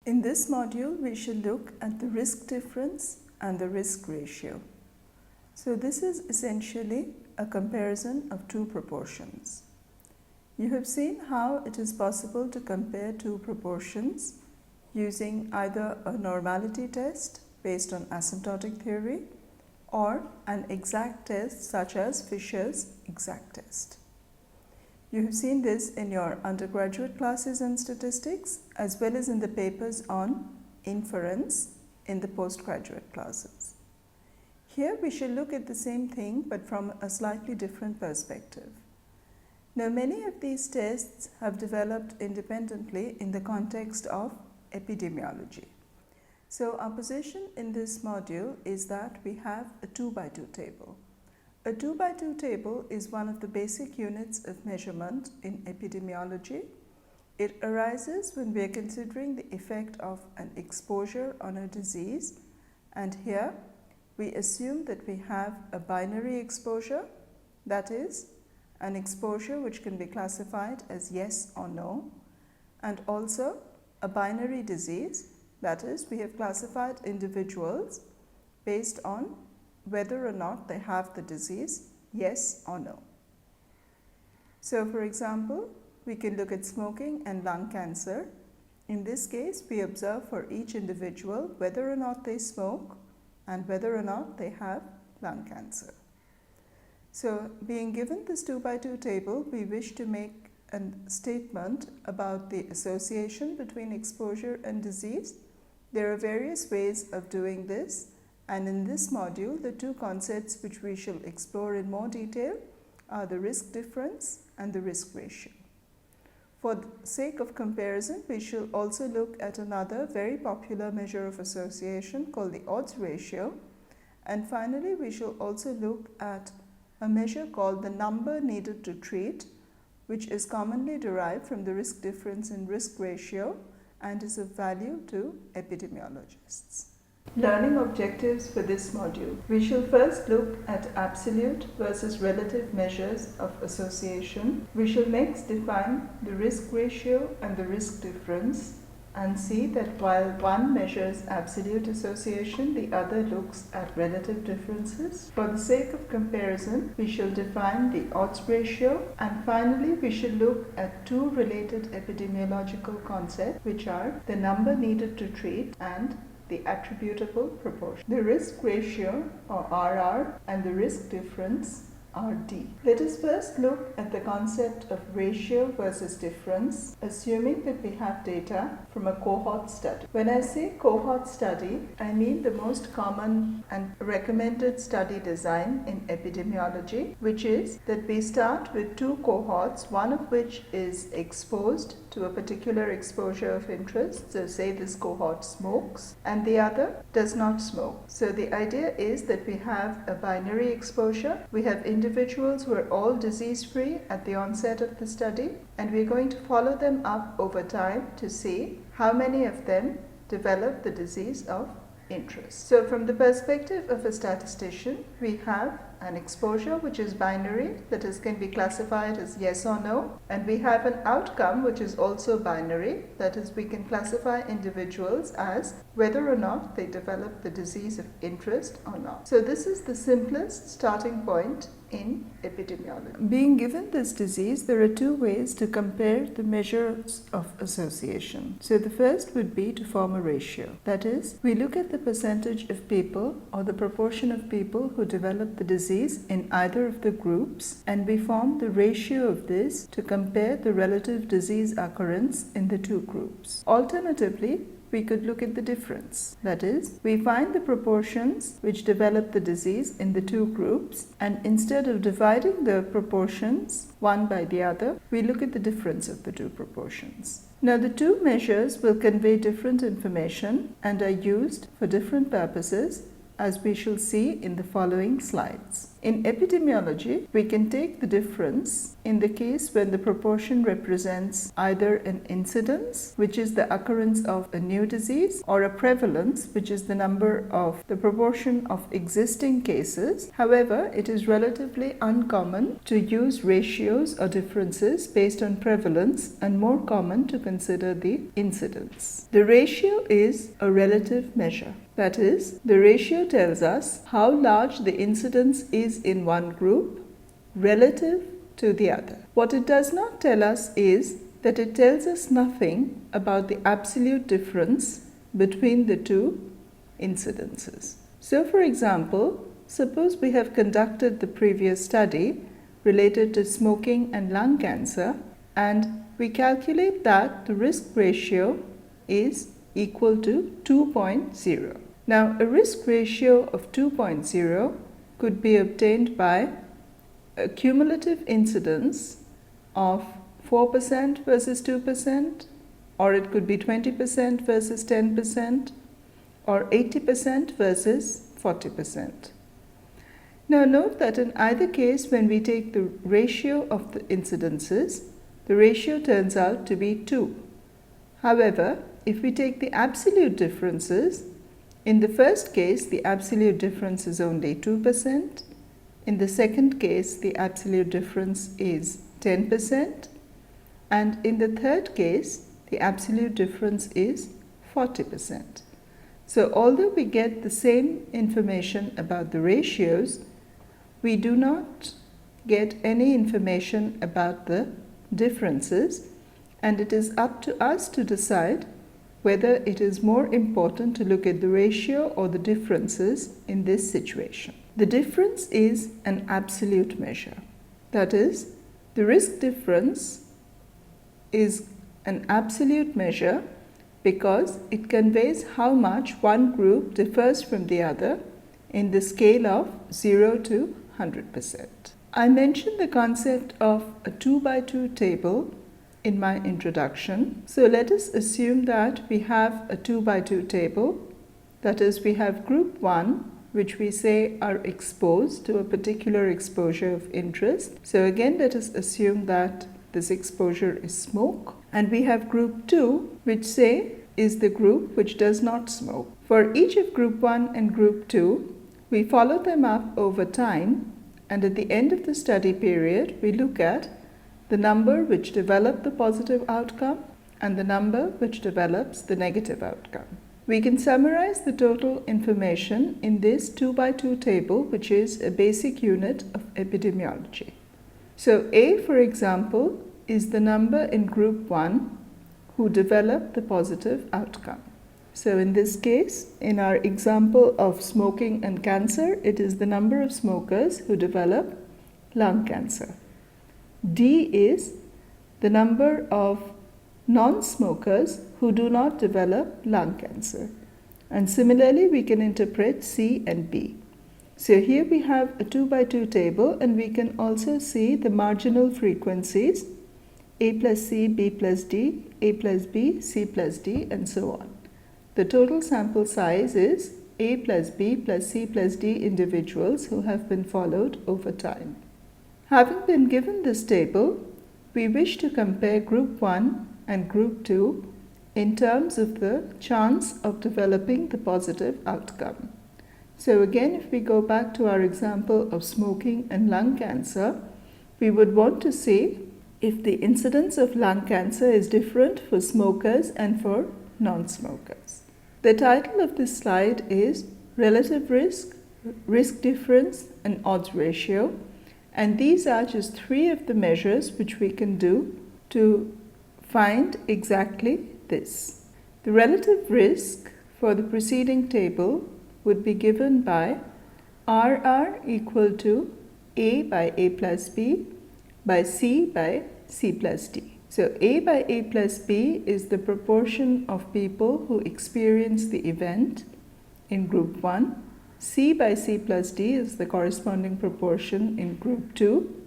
In this module, we shall look at the risk difference and the risk ratio. So this is essentially a comparison of two proportions. You have seen how it is possible to compare two proportions using either a normality test based on asymptotic theory or an exact test such as Fisher's exact test. You have seen this in your undergraduate classes in statistics as well as in the papers on inference in the postgraduate classes. Here we shall look at the same thing but from a slightly different perspective. Now, many of these tests have developed independently in the context of epidemiology. So our position in this module is that we have a 2x2 table. A 2x2 table is one of the basic units of measurement in epidemiology. It arises when we are considering the effect of an exposure on a disease, and here we assume that we have a binary exposure, that is, an exposure which can be classified as yes or no, and also a binary disease, that is, we have classified individuals based on whether or not they have the disease, yes or no. So, for example, we can look at smoking and lung cancer. In this case, we observe for each individual whether or not they smoke and whether or not they have lung cancer. So, being given this 2x2 table, we wish to make a statement about the association between exposure and disease. There are various ways of doing this, and in this module, the two concepts which we shall explore in more detail are the risk difference and the risk ratio. For the sake of comparison, we shall also look at another very popular measure of association called the odds ratio, and finally, we shall also look at a measure called the number needed to treat, which is commonly derived from the risk difference in risk ratio and is of value to epidemiologists. Learning objectives for this module. We shall first look at absolute versus relative measures of association. We shall next define the risk ratio and the risk difference and see that while one measures absolute association, the other looks at relative differences. For the sake of comparison, we shall define the odds ratio, and finally we shall look at two related epidemiological concepts, which are the number needed to treat and the attributable proportion. The risk ratio, or RR, and the risk difference, RD. Let us first look at the concept of ratio versus difference, assuming that we have data from a cohort study. When I say cohort study, I mean the most common and recommended study design in epidemiology, which is that we start with two cohorts, one of which is exposed to a particular exposure of interest, so say this cohort smokes, and the other does not smoke. So the idea is that we have a binary exposure. We have individuals who are all disease-free at the onset of the study, and we're going to follow them up over time to see how many of them develop the disease of interest. So from the perspective of a statistician, we have an exposure which is binary, that is, can be classified as yes or no, and we have an outcome which is also binary, that is, we can classify individuals as whether or not they develop the disease of interest or not. So this is the simplest starting point in epidemiology. Being given this disease, there are two ways to compare the measures of association. So the first would be to form a ratio. That is, we look at the percentage of people or the proportion of people who develop the disease in either of the groups, and we form the ratio of this to compare the relative disease occurrence in the two groups. Alternatively, we could look at the difference. That is, we find the proportions which develop the disease in the two groups, and instead of dividing the proportions one by the other, we look at the difference of the two proportions. Now, the two measures will convey different information and are used for different purposes, as we shall see in the following slides. In epidemiology, we can take the difference in the case when the proportion represents either an incidence, which is the occurrence of a new disease, or a prevalence, which is the number of the proportion of existing cases. However, it is relatively uncommon to use ratios or differences based on prevalence and more common to consider the incidence. The ratio is a relative measure. That is, the ratio tells us how large the incidence is in one group relative to the other. What it does not tell us is that it tells us nothing about the absolute difference between the two incidences. So, for example, suppose we have conducted the previous study related to smoking and lung cancer, and we calculate that the risk ratio is equal to 2.0. Now, a risk ratio of 2.0 could be obtained by a cumulative incidence of 4% versus 2%, or it could be 20% versus 10%, or 80% versus 40%. Now, note that in either case, when we take the ratio of the incidences, the ratio turns out to be 2. However, if we take the absolute differences, in the first case, the absolute difference is only 2%. In the second case, the absolute difference is 10%. And in the third case, the absolute difference is 40%. So, although we get the same information about the ratios, we do not get any information about the differences, and it is up to us to decide whether it is more important to look at the ratio or the differences in this situation. The difference is an absolute measure. That is, the risk difference is an absolute measure because it conveys how much one group differs from the other in the scale of 0 to 100%. I mentioned the concept of a 2x2 table in my introduction. So let us assume that we have a 2x2 table. That is, we have group 1, which we say are exposed to a particular exposure of interest. So again, let us assume that this exposure is smoke. And we have group 2, which say is the group which does not smoke. For each of group 1 and group 2, we follow them up over time, and at the end of the study period, we look at the number which develop the positive outcome and the number which develops the negative outcome. We can summarize the total information in this 2x2 table, which is a basic unit of epidemiology. So A, for example, is the number in group 1 who develop the positive outcome. So in this case, in our example of smoking and cancer, it is the number of smokers who develop lung cancer. D is the number of non-smokers who do not develop lung cancer. And similarly, we can interpret C and B. So here we have a 2x2 table, and we can also see the marginal frequencies A plus C, B plus D, A plus B, C plus D, and so on. The total sample size is A plus B plus C plus D individuals who have been followed over time. Having been given this table, we wish to compare group 1 and group 2 in terms of the chance of developing the positive outcome. So again, if we go back to our example of smoking and lung cancer, we would want to see if the incidence of lung cancer is different for smokers and for non-smokers. The title of this slide is Relative Risk, Risk Difference, and Odds Ratio, and these are just 3 of the measures which we can do to find exactly this. The relative risk for the preceding table would be given by RR equal to A by A plus B by C by C plus D. So A by A plus B is the proportion of people who experience the event in group 1. C by C plus D is the corresponding proportion in group 2.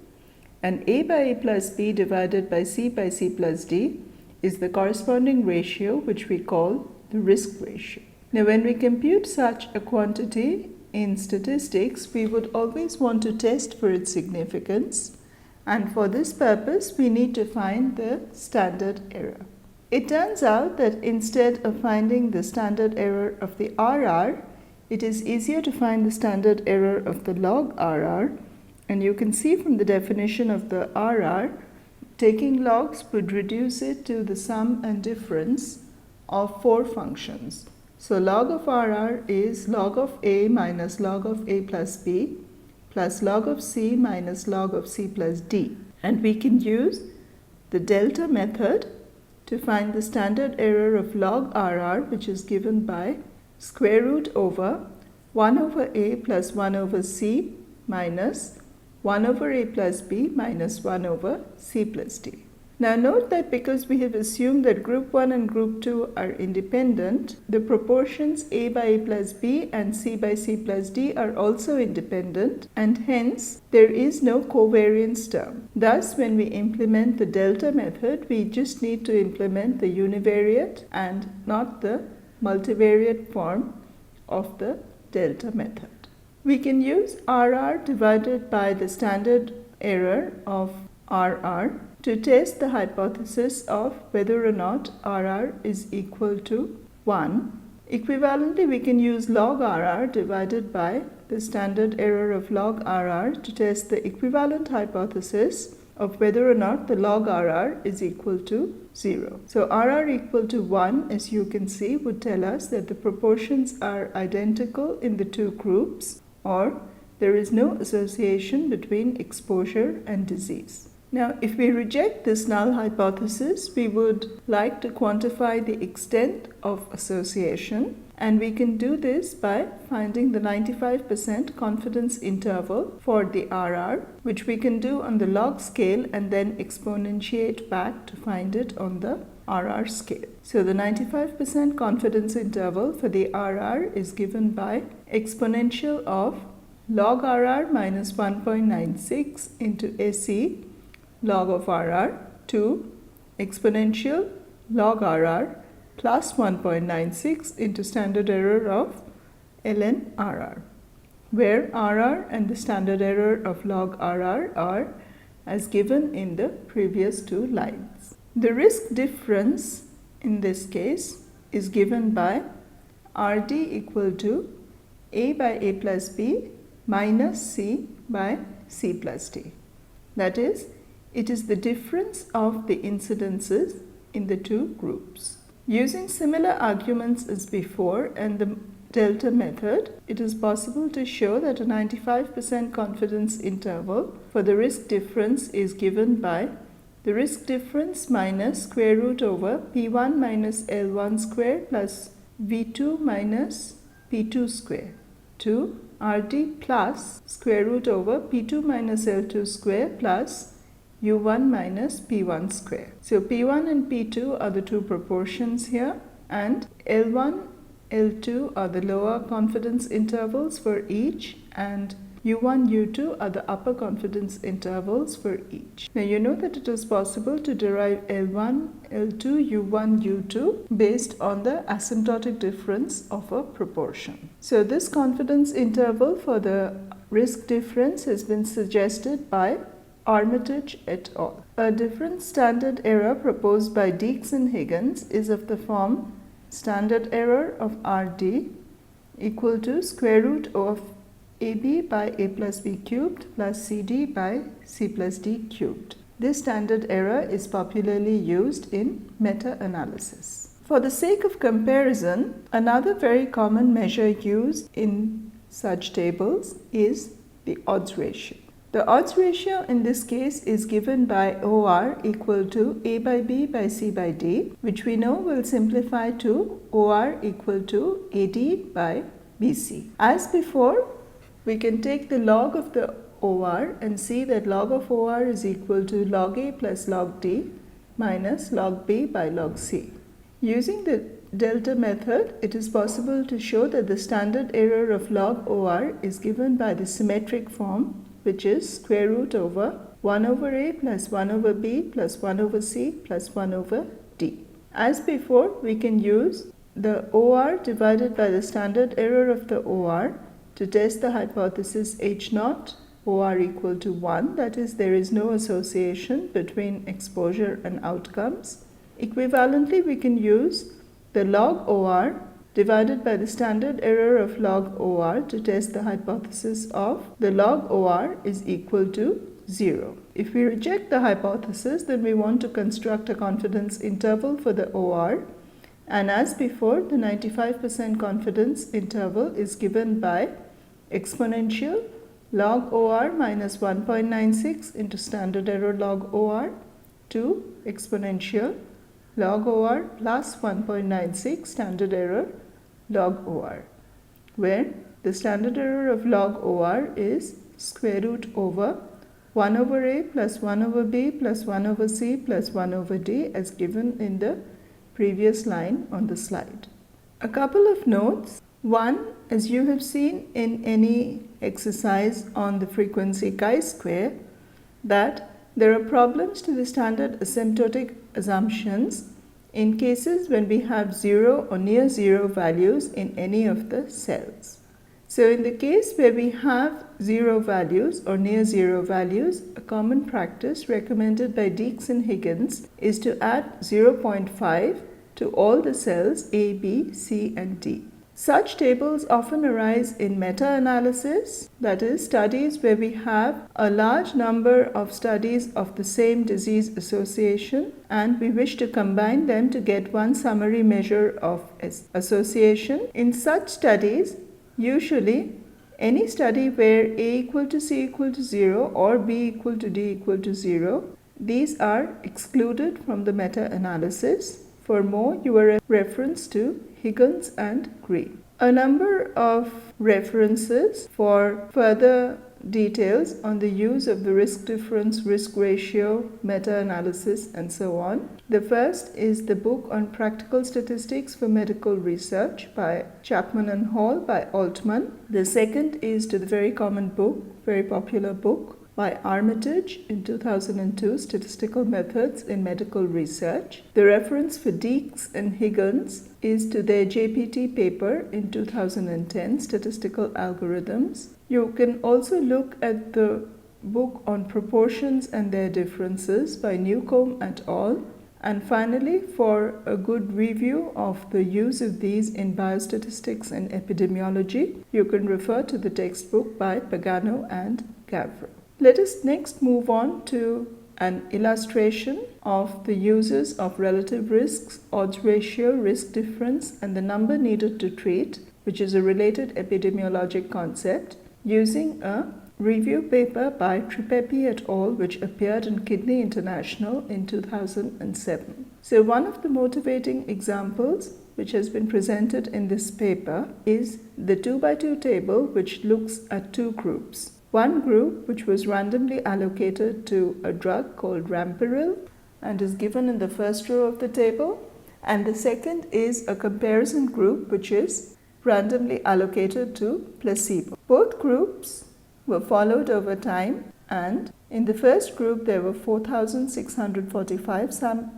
And A by A plus B divided by C plus D is the corresponding ratio which we call the risk ratio. Now when we compute such a quantity in statistics, we would always want to test for its significance, and for this purpose we need to find the standard error. It turns out that instead of finding the standard error of the RR, it is easier to find the standard error of the log RR, and you can see from the definition of the RR, taking logs would reduce it to the sum and difference of 4 functions. So log of RR is log of A minus log of A plus B plus log of C minus log of C plus D. And we can use the delta method to find the standard error of log RR, which is given by square root over 1 over A plus 1 over C minus 1 over A plus B minus 1 over C plus D. Now note that because we have assumed that group 1 and group 2 are independent, the proportions A by A plus B and C by C plus D are also independent, and hence there is no covariance term. Thus, when we implement the delta method, we just need to implement the univariate and not the multivariate form of the delta method. We can use RR divided by the standard error of RR to test the hypothesis of whether or not RR is equal to 1. Equivalently, we can use log RR divided by the standard error of log RR to test the equivalent hypothesis of whether or not the log RR is equal to 0. So RR equal to 1, as you can see, would tell us that the proportions are identical in the two groups, or there is no association between exposure and disease. Now, if we reject this null hypothesis, we would like to quantify the extent of association, and we can do this by finding the 95% confidence interval for the RR, which we can do on the log scale and then exponentiate back to find it on the RR scale. So the 95% confidence interval for the RR is given by exponential of log RR minus 1.96 into SE log of RR to exponential log RR plus 1.96 into standard error of ln RR, where RR and the standard error of log RR are as given in the previous two lines. The risk difference in this case is given by RD equal to A by A plus B minus C by C plus D. That is, it is the difference of the incidences in the two groups. Using similar arguments as before and the delta method, it is possible to show that a 95% confidence interval for the risk difference is given by the risk difference minus square root over P1 minus L1 square plus V2 minus P2 square to RD plus square root over P2 minus L2 square plus U1 minus P1 square. So P1 and P2 are the two proportions here, and L1, L2 are the lower confidence intervals for each, and U1, U2 are the upper confidence intervals for each. Now you know that it is possible to derive L1, L2, U1, U2 based on the asymptotic difference of a proportion. So this confidence interval for the risk difference has been suggested by Armitage et al. A difference standard error proposed by Deeks and Higgins is of the form standard error of RD equal to square root of AB by A plus B cubed plus CD by C plus D cubed. This standard error is popularly used in meta-analysis. For the sake of comparison, another very common measure used in such tables is the odds ratio. The odds ratio in this case is given by OR equal to A by B by C by D, which we know will simplify to OR equal to AD by BC. As before, we can take the log of the OR and see that log of OR is equal to log A plus log D minus log B by log C. Using the delta method, it is possible to show that the standard error of log OR is given by the symmetric form, which is square root over 1 over A plus 1 over B plus 1 over C plus 1 over D. As before, we can use the OR divided by the standard error of the OR to test the hypothesis H0 OR equal to 1, that is, there is no association between exposure and outcomes. Equivalently, we can use the log OR divided by the standard error of log OR to test the hypothesis of the log OR is equal to 0. If we reject the hypothesis, then we want to construct a confidence interval for the OR, and as before, the 95% confidence interval is given by exponential log OR minus 1.96 into standard error log OR to exponential log OR plus 1.96 standard error log OR, where the standard error of log OR is square root over 1 over a plus 1 over b plus 1 over c plus 1 over d as given in the previous line on the slide. A couple of notes. One, as you have seen in any exercise on the frequency chi-square, that there are problems to the standard asymptotic assumptions in cases when we have 0 or near 0 values in any of the cells. So in the case where we have 0 values or near 0 values, a common practice recommended by Deeks and Higgins is to add 0.5 to all the cells A, B, C and D. Such tables often arise in meta-analysis, that is, studies where we have a large number of studies of the same disease association and we wish to combine them to get one summary measure of association. In such studies, usually any study where A equal to C equal to 0 or B equal to D equal to 0, these are excluded from the meta-analysis. For more, you are reference to Higgins and Green. A number of references for further details on the use of the risk difference, risk ratio, meta-analysis and so on. The first is the book on practical statistics for medical research by Chapman and Hall by Altman. The second is to the very common book, very popular book by Armitage in 2002, Statistical Methods in Medical Research. The reference for Deeks and Higgins is to their JPT paper in 2010, Statistical Algorithms. You can also look at the book on proportions and their differences by Newcomb et al. And finally, for a good review of the use of these in biostatistics and epidemiology, you can refer to the textbook by Pagano and Gavro. Let us next move on to an illustration of the uses of relative risks, odds ratio, risk difference, and the number needed to treat, which is a related epidemiologic concept, using a review paper by Tripepi et al., which appeared in Kidney International in 2007. So one of the motivating examples which has been presented in this paper is the 2x2 table, which looks at two groups. One group which was randomly allocated to a drug called Rampiril and is given in the first row of the table, and the second is a comparison group which is randomly allocated to placebo. Both groups were followed over time, and in the first group there were 4,645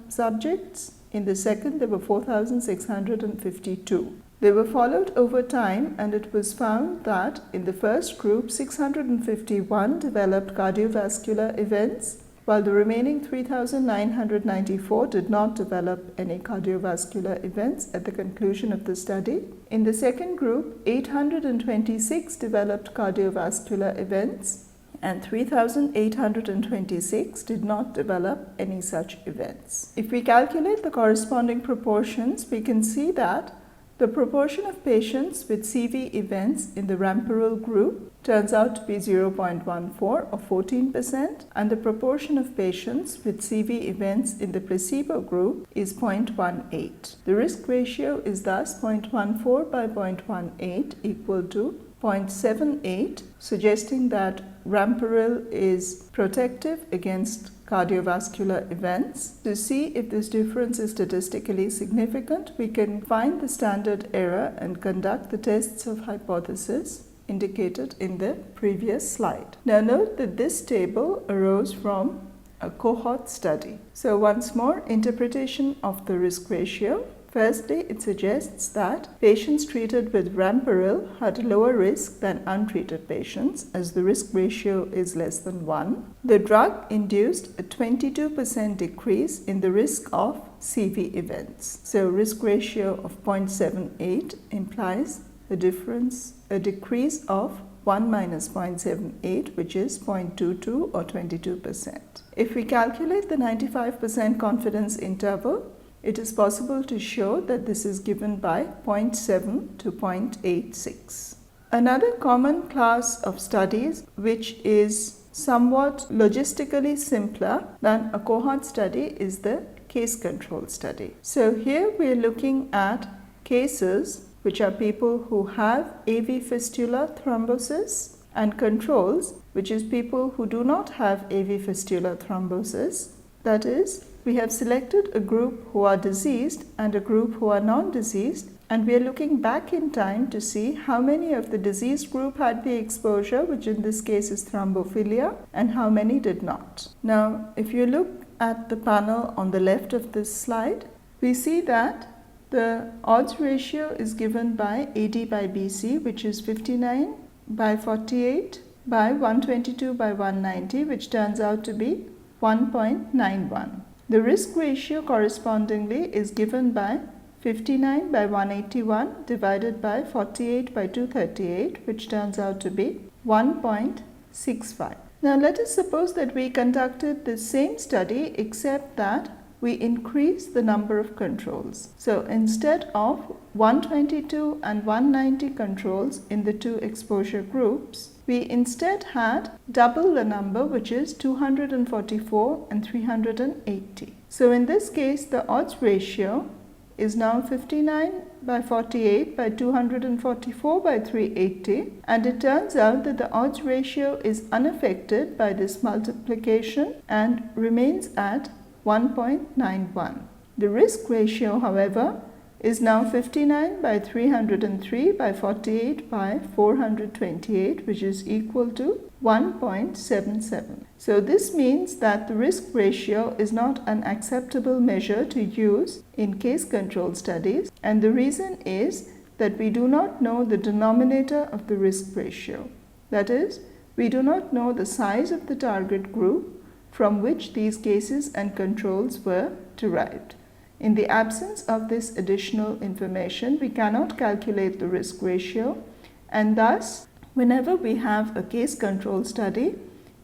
subjects, in the second there were 4,652. They were followed over time, and it was found that in the first group 651 developed cardiovascular events, while the remaining 3,994 did not develop any cardiovascular events at the conclusion of the study. In the second group, 826 developed cardiovascular events and 3,826 did not develop any such events. If we calculate the corresponding proportions, we can see that the proportion of patients with CV events in the Rampiril group turns out to be 0.14 or 14%, and the proportion of patients with CV events in the placebo group is 0.18. The risk ratio is thus 0.14 by 0.18 equal to 0.78, suggesting that Rampiril is protective against cardiovascular events. To see if this difference is statistically significant, we can find the standard error and conduct the tests of hypothesis indicated in the previous slide. Now note that this table arose from a cohort study. So once more, interpretation of the risk ratio. Firstly, it suggests that patients treated with Ramperil had a lower risk than untreated patients, as the risk ratio is less than 1. The drug induced a 22% decrease in the risk of CV events. So risk ratio of 0.78 implies a decrease of 1 minus 0.78, which is 0.22 or 22%. If we calculate the 95% confidence interval, it is possible to show that this is given by 0.7 to 0.86. Another common class of studies which is somewhat logistically simpler than a cohort study is the case control study. So here we are looking at cases which are people who have AV fistula thrombosis, and controls, which is people who do not have AV fistula thrombosis. That is, we have selected a group who are diseased and a group who are non-diseased, and we are looking back in time to see how many of the diseased group had the exposure, which in this case is thrombophilia, and how many did not. Now, if you look at the panel on the left of this slide, we see that the odds ratio is given by AD by BC, which is 59 by 48 by 122 by 190, which turns out to be 1.91. The risk ratio correspondingly is given by 59 by 181 divided by 48 by 238, which turns out to be 1.65. Now let us suppose that we conducted the same study except that we increase the number of controls. So instead of 122 and 190 controls in the two exposure groups, we instead had double the number, which is 244 and 380. So in this case, the odds ratio is now 59 by 48 by 244 by 380, and it turns out that the odds ratio is unaffected by this multiplication and remains at 1.91. The risk ratio, however, is now 59 by 303 by 48 by 428, which is equal to 1.77. So this means that the risk ratio is not an acceptable measure to use in case control studies, and the reason is that we do not know the denominator of the risk ratio. That is, we do not know the size of the target group from which these cases and controls were derived. In the absence of this additional information, we cannot calculate the risk ratio, and thus, whenever we have a case control study,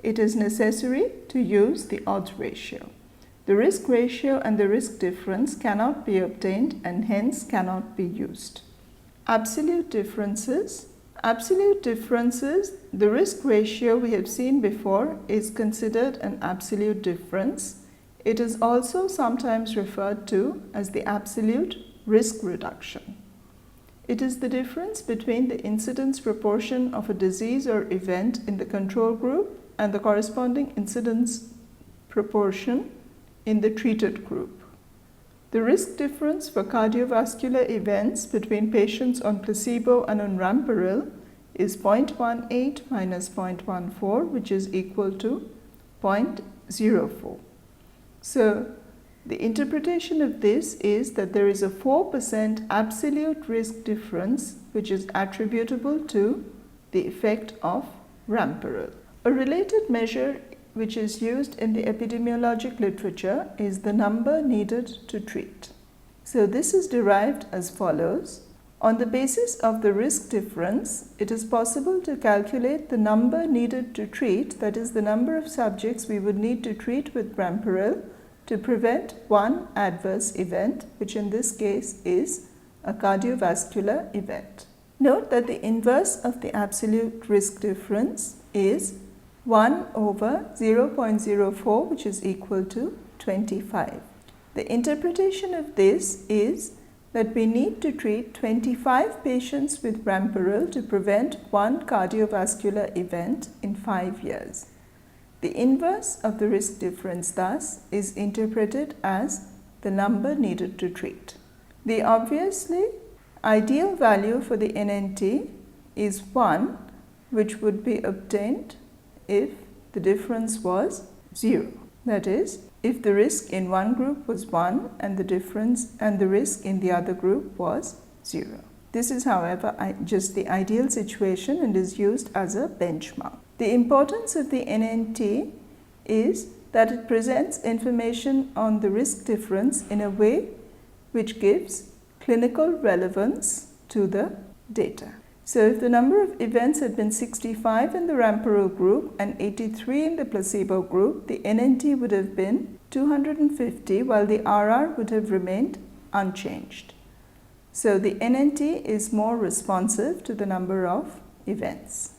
it is necessary to use the odds ratio. The risk ratio and the risk difference cannot be obtained and hence cannot be used. Absolute differences. Absolute differences, the risk ratio we have seen before is considered an absolute difference. It is also sometimes referred to as the absolute risk reduction. It is the difference between the incidence proportion of a disease or event in the control group and the corresponding incidence proportion in the treated group. The risk difference for cardiovascular events between patients on placebo and on Ramperil is 0.18 minus 0.14, which is equal to 0.04. So, the interpretation of this is that there is a 4% absolute risk difference which is attributable to the effect of Ramperil. A related measure which is used in the epidemiologic literature is the number needed to treat. So this is derived as follows. On the basis of the risk difference, it is possible to calculate the number needed to treat, that is the number of subjects we would need to treat with Ramperil to prevent one adverse event, which in this case is a cardiovascular event. Note that the inverse of the absolute risk difference is 1 over 0.04, which is equal to 25. The interpretation of this is that we need to treat 25 patients with Ramperil to prevent one cardiovascular event in 5 years. The inverse of the risk difference thus is interpreted as the number needed to treat. The obviously ideal value for the NNT is 1, which would be obtained if the difference was 0. That is, if the risk in one group was 1 and the risk in the other group was 0. This is, however, just the ideal situation and is used as a benchmark. The importance of the NNT is that it presents information on the risk difference in a way which gives clinical relevance to the data. So if the number of events had been 65 in the Ramperl group and 83 in the placebo group, the NNT would have been 250 while the RR would have remained unchanged. So the NNT is more responsive to the number of events.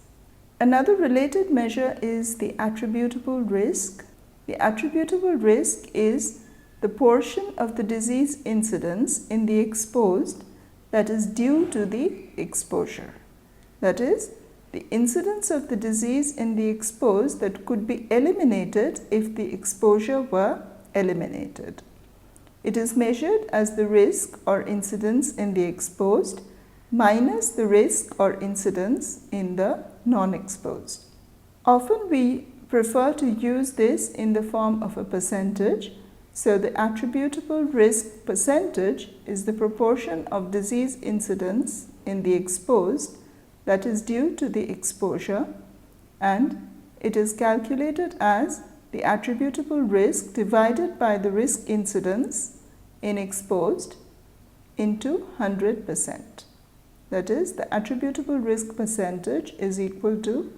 Another related measure is the attributable risk. The attributable risk is the portion of the disease incidence in the exposed that is due to the exposure. That is, the incidence of the disease in the exposed that could be eliminated if the exposure were eliminated. It is measured as the risk or incidence in the exposed minus the risk or incidence in the non-exposed. Often we prefer to use this in the form of a percentage. So the attributable risk percentage is the proportion of disease incidence in the exposed that is due to the exposure, and it is calculated as the attributable risk divided by the risk incidence in exposed into 100%. That is, the attributable risk percentage is equal to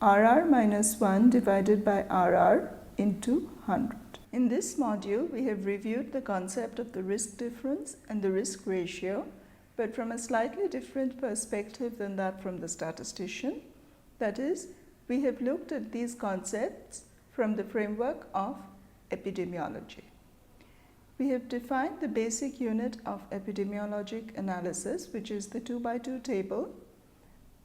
RR minus 1 divided by RR into 100. In this module, we have reviewed the concept of the risk difference and the risk ratio, but from a slightly different perspective than that from the statistician. That is, we have looked at these concepts from the framework of epidemiology. We have defined the basic unit of epidemiologic analysis, which is the 2x2 table,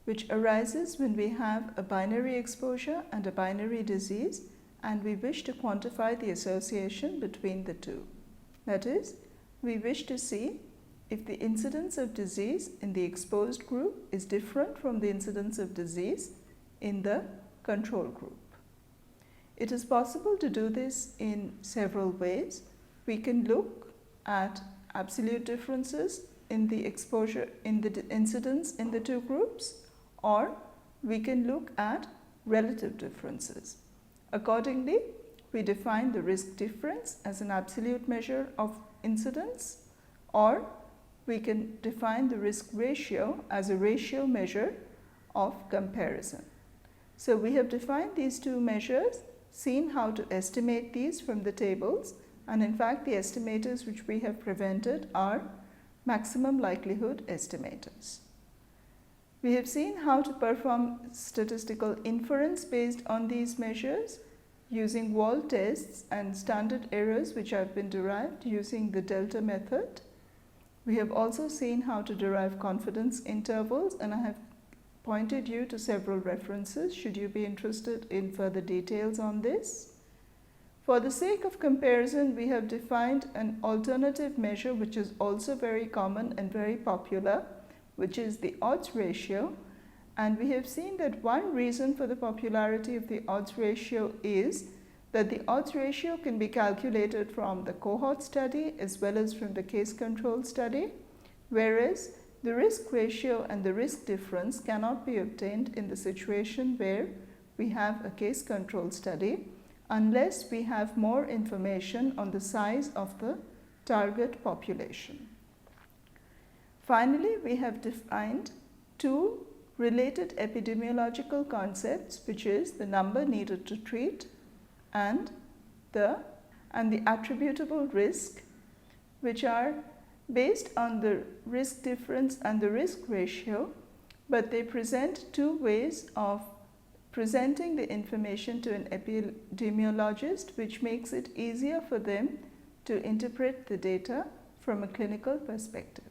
which arises when we have a binary exposure and a binary disease, and we wish to quantify the association between the two. That is, we wish to see if the incidence of disease in the exposed group is different from the incidence of disease in the control group. It is possible to do this in several ways. We can look at absolute differences in the exposure, in the incidence in the two groups, or we can look at relative differences. Accordingly, we define the risk difference as an absolute measure of incidence, or we can define the risk ratio as a ratio measure of comparison. So we have defined these two measures, seen how to estimate these from the tables, and in fact the estimators which we have presented are maximum likelihood estimators. We have seen how to perform statistical inference based on these measures using wall tests and standard errors which have been derived using the delta method. We have also seen how to derive confidence intervals, and I have pointed you to several references should you be interested in further details on this. For the sake of comparison, we have defined an alternative measure which is also very common and very popular, which is the odds ratio, and we have seen that one reason for the popularity of the odds ratio is that the odds ratio can be calculated from the cohort study as well as from the case control study, whereas the risk ratio and the risk difference cannot be obtained in the situation where we have a case control study unless we have more information on the size of the target population. Finally, we have defined two related epidemiological concepts, which is the number needed to treat and the attributable risk, which are based on the risk difference and the risk ratio, but they present two ways of presenting the information to an epidemiologist, which makes it easier for them to interpret the data from a clinical perspective.